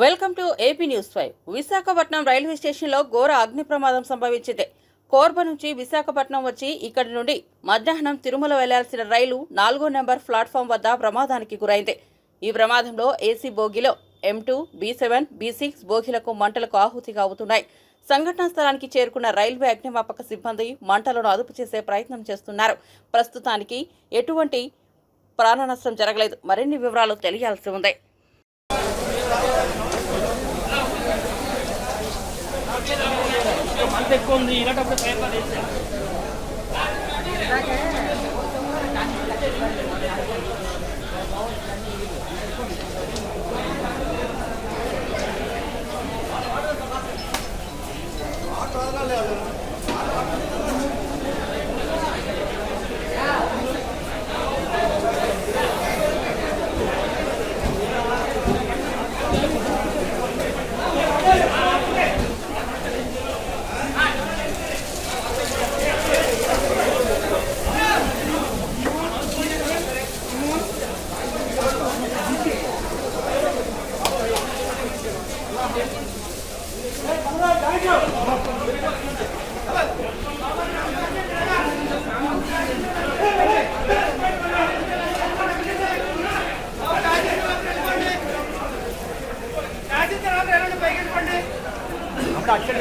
Welcome to AP news 5. Visakhapatnam railway స్టేషన్లో ఘోర అగ్ని ప్రమాదం సంభవించింది. కోర్బ నుంచి విశాఖపట్నం వచ్చి ఇక్కడి నుండి మధ్యాహ్నం తిరుమల వెళ్లాల్సిన రైలు 4వ నెంబర్ ప్లాట్ఫామ్ వద్ద ప్రమాదానికి గురైంది. ఈ ప్రమాదంలో ఏసీ బోగిలో M2, B7, B6 బోగిలకు మంటలకు ఆహుతిగా అవుతున్నాయి. సంఘటనా స్థలానికి చేరుకున్న రైల్వే అగ్నిమాపక సిబ్బంది మంటలను అదుపు చేసే ప్రయత్నం చేస్తున్నారు. ప్రస్తుతానికి ఎటువంటి ప్రాణ నష్టం జరగలేదు. మరిన్ని వివరాలు తెలియాల్సి ఉంది. మంట ఎక్కువ ఉంది ఇలాంటప్పుడు ప్రయత్నం చేశాను. అక్కడ